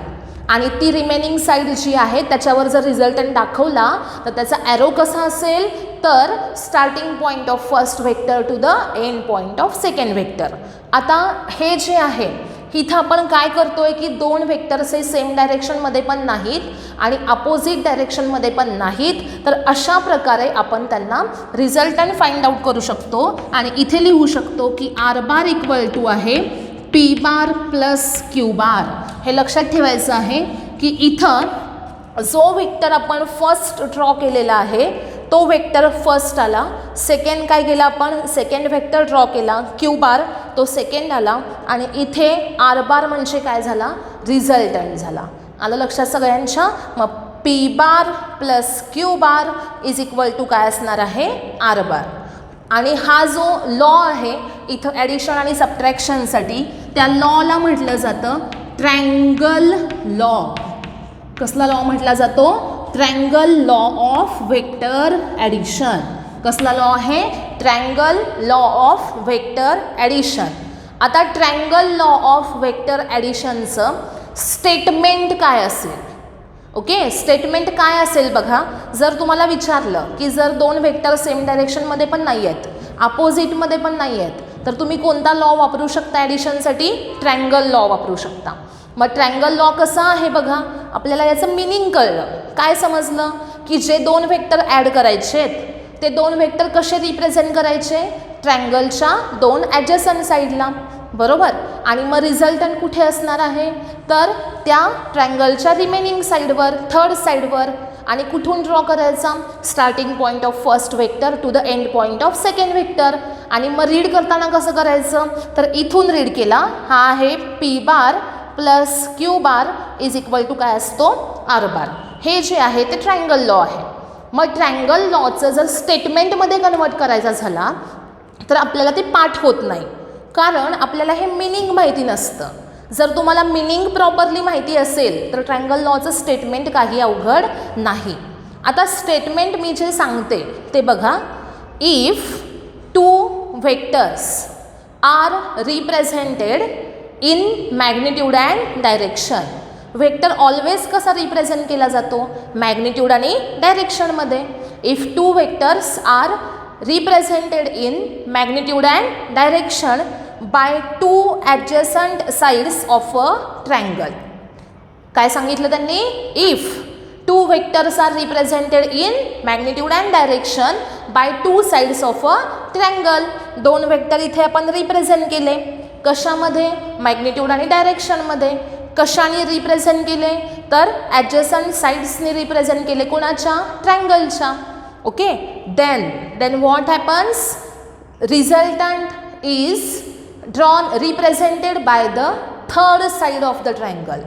आणि ती रिमेनिंग साईड जी आहे त्याच्यावर जर रिझल्टंट दाखवला तर त्याचा ॲरो कसा असेल, तर starting point of first vector to the end point of second vector. आता हे जे आहे इथं आपण काय करतोय की दोन वेक्टर्स हे सेम डायरेक्शनमध्ये पण नाहीत आणि अपोजिट डायरेक्शनमध्ये पण नाहीत, तर अशा प्रकारे आपण त्यांना रिझल्टंट फाइंड आउट करू शकतो. आणि इथे लिहू शकतो की आर बार इक्वल टू आहे पी बार प्लस क्यू बार. हे लक्षात ठेवायचं आहे की इथं जो वेक्टर आपण फर्स्ट ड्रॉ केलेला आहे तो वेक्टर फर्स्ट आला, सेकंड काय केला आपण, सेकंड वेक्टर ड्रॉ केला क्यू बार, तो सेकंड आला, आणि इथे आर बार म्हणजे काय झाला, रिझल्टंट झाला. आलं लक्षात सगळ्यांच्या. मग P bar plus Q bar is equal to काय असणार आहे, आर बार. आणि हा जो लॉ आहे इथं ॲडिशन आणि सबट्रॅक्शनसाठी, त्या लॉला म्हटलं जातं ट्रँगल लॉ. कसला लॉ म्हटला जातो, triangle law of vector addition. कसला लॉ आहे, triangle law of vector addition. आता ट्रँगल लॉ ऑफ वेक्टर ॲडिशनचं स्टेटमेंट काय असेल, ओके, स्टेटमेंट काय असेल बघा. जर तुम्हाला विचारलं की जर दोन वेक्टर सेम डायरेक्शनमध्ये पण नाही आहेत, अपोजिटमध्ये पण नाही आहेत, तर तुम्ही कोणता लॉ वापरू शकता ॲडिशनसाठी, ट्रँगल लॉ वापरू शकता. मग ट्रँगल लॉ कसा आहे बघा, आपल्याला याचं मिनिंग कळलं. काय समजलं की जे दोन वेक्टर ॲड करायचे आहेत ते दोन वेक्टर कसे रिप्रेझेंट करायचे, ट्रँगलच्या दोन ॲडजसंट साईडला, बरोबर. आणि मग रिझल्टंट कुठे असणार आहे, तर त्या ट्रँगलच्या रिमेनिंग साईडवर, थर्ड साईडवर. आणि कुठून ड्रॉ करायचा, starting point of first vector to the end point of second vector. आणि मग रीड करताना कसं करायचं, तर इथून रीड केला, हा आहे P bar plus Q bar is equal to काय असतो, आर बार. हे जे आहे ते ट्रँगल लॉ आहे. मग ट्रँगल लॉचं जर स्टेटमेंटमध्ये कन्वर्ट करायचा झाला तर आपल्याला ते पाठ होत नाही, कारण आपल्याला हे मिनिंग माहिती नसतं. जर तुम्हाला मिनिंग प्रॉपरली माहिती असेल तर ट्रायंगल लॉचं स्टेटमेंट काही अवघड नाही. आता स्टेटमेंट मी जे सांगते ते बघा. If two vectors are represented in magnitude and direction. Vector always कसा रिप्रेझेंट केला जातो? मॅग्निट्यूड आणि डायरेक्शनमध्ये. If two vectors are represented in magnitude and direction by two adjacent sides of a triangle. काय सांगितलं त्यांनी? If two vectors are represented in magnitude and direction by two sides of a triangle. दोन वेक्टर इथे आपण रिप्रेझेंट केले. कशामध्ये? मॅग्निट्यूड आणि डायरेक्शनमध्ये. कशाने रिप्रेझेंट केले? तर ॲडजसंट साइड्सने रिप्रेझेंट केले. कोणाच्या? ट्रायंगलच्या. Okay. Then what happens? Resultant is drawn represented by the third side of the triangle.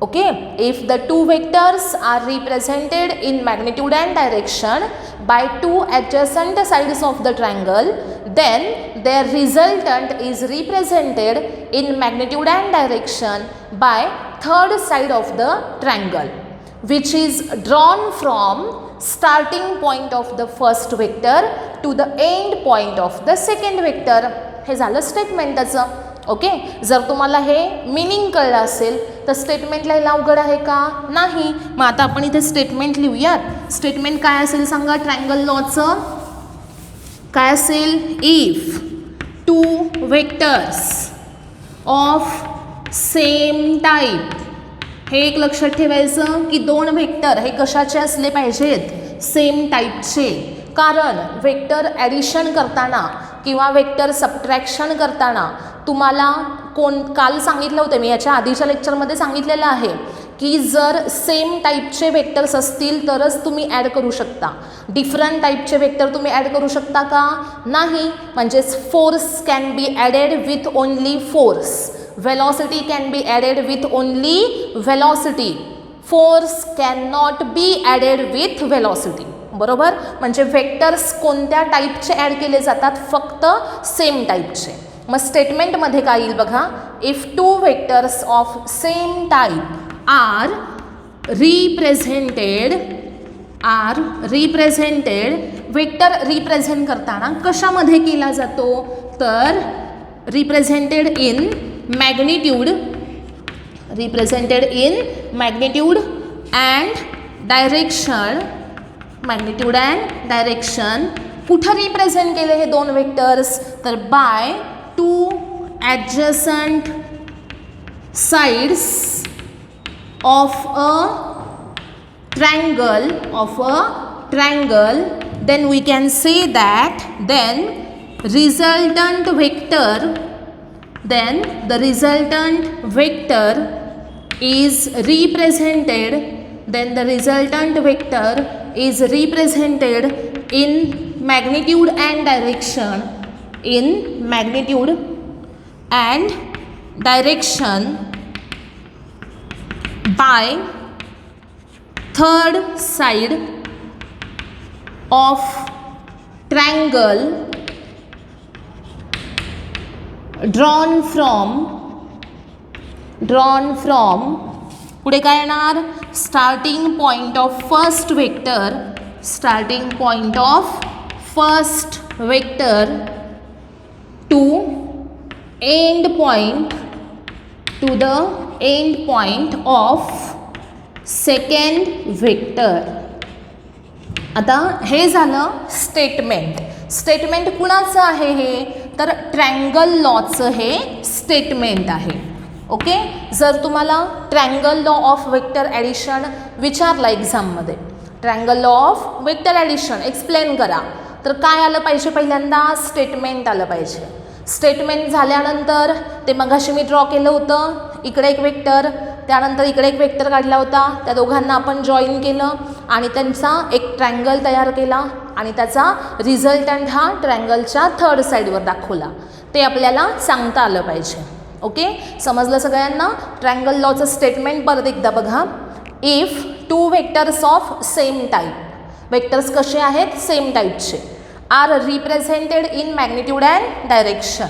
Okay, if the two vectors are represented in magnitude and direction by two adjacent sides of the triangle, then their resultant is represented in magnitude and direction by third side of the triangle, which is drawn from starting point of the first vector to the end point of the second vector. हे झालं स्टेटमेंट त्याचं. ओके. जर तुम्हाला हे मिनिंग कळलं असेल तर स्टेटमेंट लिहायला अवघड आहे का? नाही. मग आता आपण इथे स्टेटमेंट लिहूयात. स्टेटमेंट काय असेल सांगा? ट्रायंगल लॉचं काय असेल? If two vectors of same type. हे एक लक्षात ठेवायचं की दोन वेक्टर हे कशाचे असले पाहिजेत? सेम टाईपचे. कारण वेक्टर ॲडिशन करताना किंवा वेक्टर सबट्रॅक्शन करताना तुम्हाला काल सांगितलं होतं मी, याच्या आधीच्या लेक्चरमध्ये सांगितलेलं आहे की जर सेम टाईपचे वेक्टर्स असतील तरच तुम्ही ॲड करू शकता. डिफरंट टाईपचे वेक्टर तुम्ही ॲड करू शकता का? नाही. म्हणजेच force can be added with only force. Velocity can be added with only velocity. Force can not be added with velocity. बरोबर. म्हणजे वेक्टर्स कोणत्या टाईपचे ॲड केले जातात? फक्त सेम टाईपचे. मग स्टेटमेंटमध्ये काय येईल बघा. If two vectors of same type are represented. Vector represent करताना कशामध्ये केला जातो? तर represented in magnitude and direction. Magnitude and direction कुठं रिप्रेझेंट केले हे दोन वेक्टर्स? तर by two adjacent sides of a triangle. Then we can say that then the resultant vector is represented in magnitude and direction by third side of triangle drawn from पुढे काय येणार? starting point of first vector to the end point of second vector. आता हे झालं स्टेटमेंट कुणाचं आहे हे? तर ट्रायंगल लॉचं हे स्टेटमेंट आहे. ओके. जर तुम्हाला triangle law of vector addition विचारला एक्झाममध्ये, triangle law of vector addition explain करा, तर काय आलं पाहिजे? पहिल्यांदा स्टेटमेंट आलं पाहिजे. स्टेटमेंट झाल्यानंतर ते मगाशी मी ड्रॉ केलं होतं, इकडे एक वेक्टर, त्यानंतर इकडे एक वेक्टर काढला होता, त्या दोघांना आपण जॉईन केलं आणि त्यांचा एक ट्रायंगल तयार केला आणि त्याचा रिझल्टंट हा ट्रायंगलच्या थर्ड साईडवर दाखवला. ते आपल्याला सांगता आलं पाहिजे. ओके. समजलं सगळ्यांना? ट्रायंगल लॉचं स्टेटमेंट परत एकदा बघा. If two vectors of same type, vectors कसे आहेत? सेम टाईपचे. Are represented in magnitude and direction.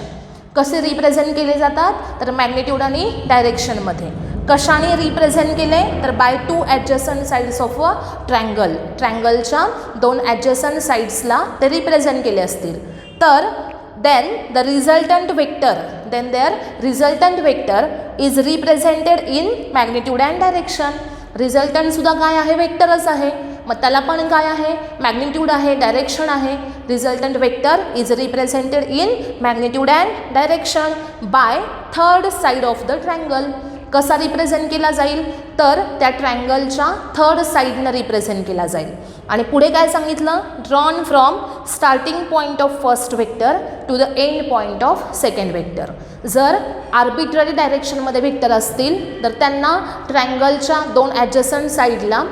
कसे रिप्रेझेंट केले जातात तर मॅग्निट्यूड आणि डायरेक्शनमध्ये. कशाने रिप्रेझेंट केले तर by 2 adjacent sides of a triangle. ट्रँगलच्या 2 ॲडजसंट साईड्सला ते रिप्रेझेंट केले असतील. तर then the resultant vector is represented in magnitude and direction. Resultant सुद्धा काय आहे वेक्टरच आहे, मग त्याला पण काय आहे मॅग्निट्यूड आहे, डायरेक्शन आहे. Resultant vector is represented in magnitude and direction by third side of the triangle. कसा रिप्रेझेंट केला जाईल तर त्या ट्रँगलच्या थर्ड साईडनं रिप्रेझेंट केला जाईल. आणि पुढे काय सांगितलं, drawn from starting point of first vector to the end point of second vector. जर आर्बिट्ररी डायरेक्शनमध्ये वेक्टर असतील तर त्यांना ट्रँगलच्या 2 ॲडजसंट साईडला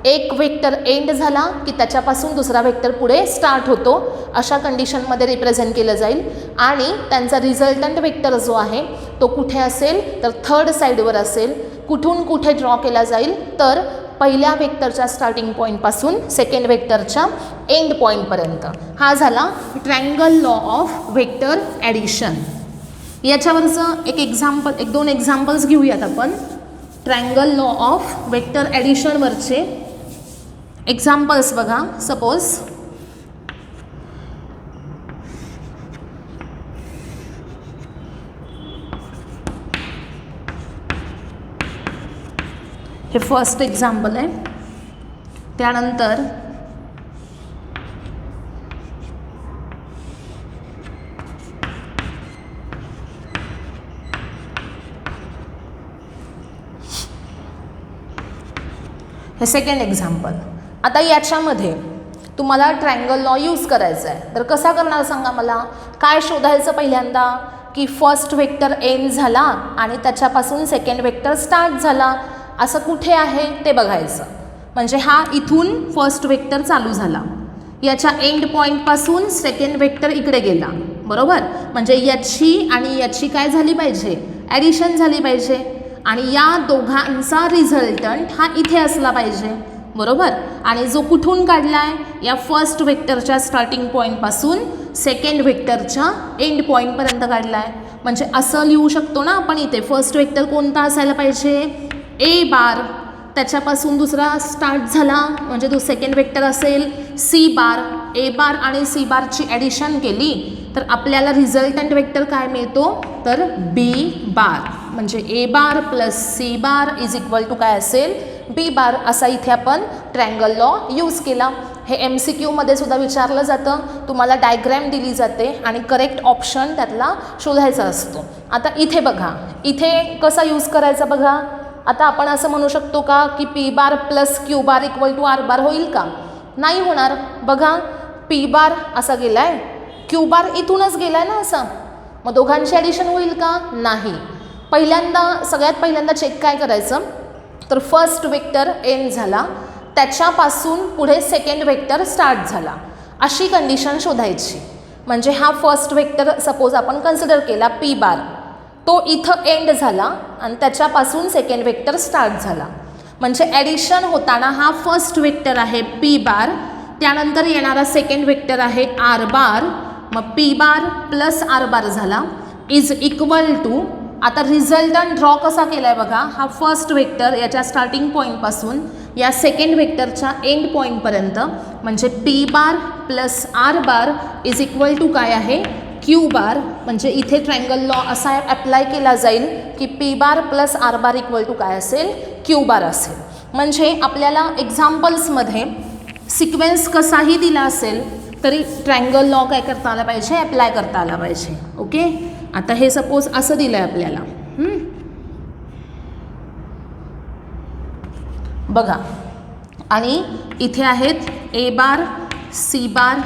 एक वेक्टर एंड झाला की त्याच्यापासून दुसरा वेक्टर पुढे स्टार्ट होतो, अशा कंडिशनमध्ये रिप्रेझेंट केलं जाईल. आणि त्यांचा रिझल्टंट वेक्टर जो आहे तो कुठे असेल तर थर्ड साईडवर असेल. कुठून कुठे ड्रॉ केला जाईल तर पहिल्या वेक्टरच्या स्टार्टिंग पॉईंटपासून सेकंड वेक्टरच्या एंड पॉईंटपर्यंत. हा झाला triangle law of vector addition. याच्यावरचं एक 2 एक्झाम्पल्स घेऊयात आपण. ट्रँगल लॉ ऑफ वेक्टर ॲडिशनवरचे एक्झाम्पल्स बघा. सपोज हे फर्स्ट एक्झाम्पल आहे. त्यानंतर हे सेकंड एक्झाम्पल. आता याच्यामध्ये तुम्हाला ट्रँगल लॉ यूज करायचा आहे, तर कसा करणार सांगा मला. काय शोधायचं पहिल्यांदा की फर्स्ट वेक्टर एंड झाला आणि त्याच्यापासून सेकंड वेक्टर स्टार्ट झाला, असं कुठे आहे ते बघायचं. म्हणजे हा इथून फर्स्ट वेक्टर चालू झाला, याच्या एंड पॉईंटपासून सेकंड वेक्टर इकडे गेला, बरोबर. म्हणजे याची आणि याची काय झाली पाहिजे, ॲडिशन झाली पाहिजे. आणि या दोघांचा रिझल्टंट हा इथे असला पाहिजे, बरोबर. आणि जो कुठून काढला आहे या फर्स्ट वेक्टरच्या स्टार्टिंग पॉईंटपासून सेकंड वेक्टरच्या एंड पॉईंटपर्यंत काढला आहे. म्हणजे असं लिहू शकतो ना आपण इथे, फर्स्ट वेक्टर कोणता असायला पाहिजे, ए बार. त्याच्यापासून दुसरा स्टार्ट झाला म्हणजे तो सेकंड वेक्टर असेल सी बार. ए बार आणि सी बारची ॲडिशन केली तर आपल्याला रिझल्टंट वेक्टर काय मिळतो तर बी बार. म्हणजे A bar plus C bar is equal to काय असेल बी बार. असा इथे आपण ट्रँगल लॉ यूज केला. हे MCQमध्ये सुद्धा विचारलं जातं. तुम्हाला डायग्रॅम दिली जाते आणि करेक्ट ऑप्शन त्यातला शोधायचा असतो. आता इथे बघा, इथे कसा यूज करायचा बघा. आता आपण असं म्हणू शकतो का की P bar plus Q bar equal to R bar होईल का, नाही होणार. बघा पी बार असा गेला आहे, क्यू बार इथूनच गेला आहे ना असा, मग दोघांची ॲडिशन होईल का, नाही. सगळ्यात पहिल्यांदा चेक काय करायचं तर फर्स्ट वेक्टर एंड झाला, त्याच्यापासून पुढे सेकंड वेक्टर स्टार्ट झाला, अशी कंडिशन शोधायची. म्हणजे हा फर्स्ट वेक्टर सपोज आपण कन्सिडर केला पी बार, तो इथं एंड झाला आणि त्याच्यापासून सेकंड वेक्टर स्टार्ट झाला. म्हणजे ॲडिशन होताना हा फर्स्ट वेक्टर आहे पी बार, त्यानंतर येणारा सेकंड वेक्टर आहे आर बार, मग P bar plus R bar झाला इज इक्वल टू. आता रिझल्टंट ड्रॉ कसा केला आहे बघा. हा फर्स्ट वेक्टर याच्या स्टार्टिंग पॉईंटपासून या सेकंड वेक्टरच्या एंड पॉईंटपर्यंत, म्हणजे P bar plus R bar is equal to काय आहे क्यू बार. म्हणजे इथे ट्रँगल लॉ असा ॲप्लाय केला जाईल की P bar plus R bar equal to काय असेल क्यू बार असेल. म्हणजे आपल्याला एक्झाम्पल्समध्ये सिक्वेन्स कसाही दिला असेल तरी ट्रँगल लॉ काय करता आला पाहिजे, ॲप्लाय करता आला पाहिजे. ओके. आता हे सपोज असं दिलं आहे आपल्याला, बघा. आणि इथे आहेत ए बार, सी बार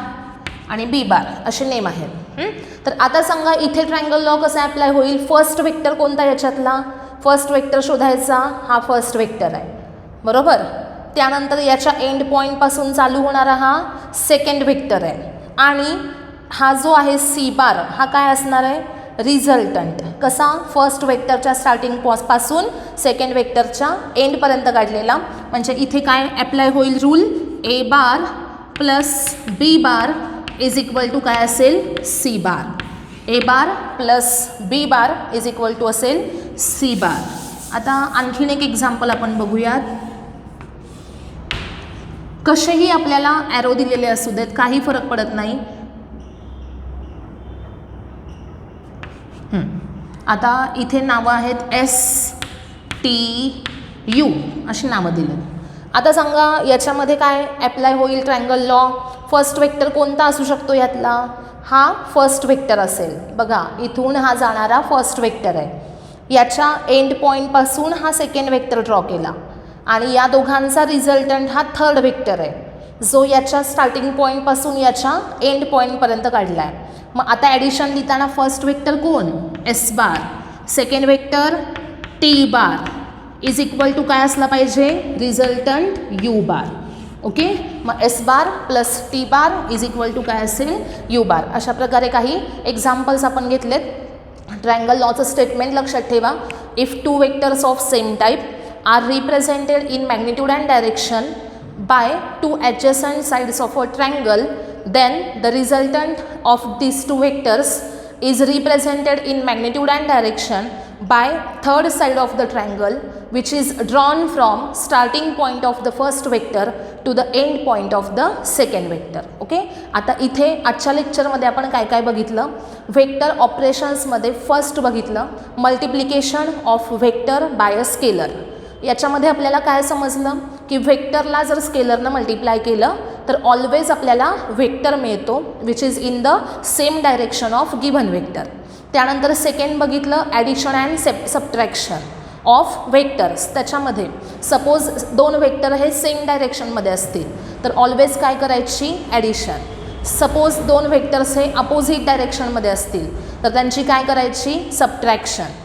आणि बी बार असे नेम आहेत. तर आता सांगा इथे ट्रँगल लॉ कसा ॲप्लाय होईल. फर्स्ट वेक्टर कोणता याच्यातला, फर्स्ट वेक्टर शोधायचा. हा फर्स्ट वेक्टर आहे, बरोबर. त्यानंतर याच्या एंड पॉईंटपासून चालू होणारा हा सेकंड वेक्टर आहे. आणि हा जो आहे सी बार हा काय असणार आहे रिझल्टंट. कसा, फर्स्ट वेक्टरच्या स्टार्टिंग पासून सेकंड वेक्टरच्या एंडपर्यंत काढलेला. म्हणजे इथे काय ॲप्लाय होईल rule, A bar plus B bar is equal to काय असेल C bar. A bar plus B bar is equal to असेल सी बार. आता आणखीन एक एक्झाम्पल आपण बघूयात. कसेही आपल्याला ॲरो दिलेले असू देत काही फरक पडत नाही. आता इथे नावं आहेत एस टी यू अशी नावं दिली. आता सांगा याच्यामध्ये काय ॲप्लाय होईल ट्रायंगल लॉ. फर्स्ट वेक्टर कोणता असू शकतो यातला. हा फर्स्ट वेक्टर असेल. बघा इथून हा जाणारा फर्स्ट वेक्टर आहे. याच्या एंड पॉईंटपासून हा सेकंड वेक्टर ड्रॉ केला आणि या दोघांचा रिझल्टंट हा थर्ड वेक्टर आहे जो याच्या स्टार्टिंग पॉईंटपासून याच्या एंड पॉईंटपर्यंत काढला आहे. मग आता ॲडिशन लिहिताना फर्स्ट वेक्टर कोण S bar, second vector T bar is equal to काय असला पाहिजे रिझल्टंट यू बार. ओके. मग S bar plus T bar is equal to काय असेल यू बार. अशा प्रकारे काही एक्झाम्पल्स आपण घेतलेत. ट्रायंगल लॉचं स्टेटमेंट लक्षात ठेवा. If two vectors of same type are represented in magnitude and direction by two adjacent sides of a triangle, then the resultant of these two vectors is represented in magnitude and direction by third side of the triangle which is drawn from starting point of the first vector to the end point of the second vector. Okay. आता इथे आजच्या लेक्चरमध्ये आपण काय काय बघितलं. वेक्टर ऑपरेशन्समध्ये फर्स्ट बघितलं multiplication of vector by a scalar. याच्यामध्ये आपल्याला काय समजलं की वेक्टरला जर स्केलरनं मल्टिप्लाय केलं तर ऑलवेज आपल्याला वेक्टर मिळतो which is in the same direction of given vector. त्यानंतर सेकंड बघितलं addition and subtraction of vectors. त्याच्यामध्ये सपोज दोन वेक्टर हे सेम डायरेक्शनमध्ये असतील तर ऑलवेज काय करायची ॲडिशन. सपोज दोन वेक्टर्स हे अपोजिट डायरेक्शनमध्ये असतील तर त्यांची काय करायची सबट्रॅक्शन.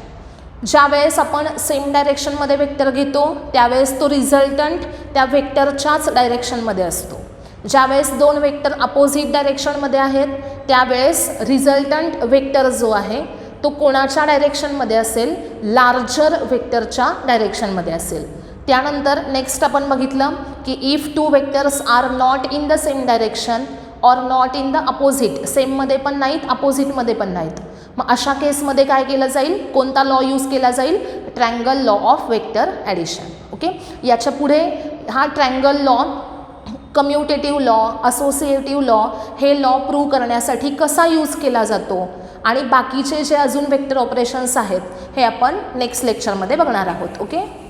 ज्यावेळेस आपण सेम डायरेक्शनमध्ये वेक्टर घेतो त्यावेळेस तो रिझल्टंट त्या वेक्टरच्याच डायरेक्शनमध्ये असतो. ज्यावेळेस दोन वेक्टर अपोजिट डायरेक्शनमध्ये आहेत त्यावेळेस रिझल्टंट वेक्टर जो आहे तो कोणाच्या डायरेक्शनमध्ये असेल लार्जर वेक्टरच्या डायरेक्शनमध्ये असेल. त्यानंतर नेक्स्ट आपण बघितलं की if two vectors are not in the same direction or not in the opposite. सेममध्ये पण नाहीत अपोजिटमध्ये पण नाहीत. मग अशा केसमध्ये काय केलं जाईल कोणता लॉ यूज केला जाईल triangle law of vector addition. Okay. याच्या पुढे हा triangle law commutative law associative law हे लॉ प्रूव्ह करण्यासाठी कसा यूज केला जातो आणि बाकीचे जे अजून वेक्टर ऑपरेशन्स आहेत हे आपण नेक्स्ट लेक्चरमध्ये बघणार आहोत. ओके.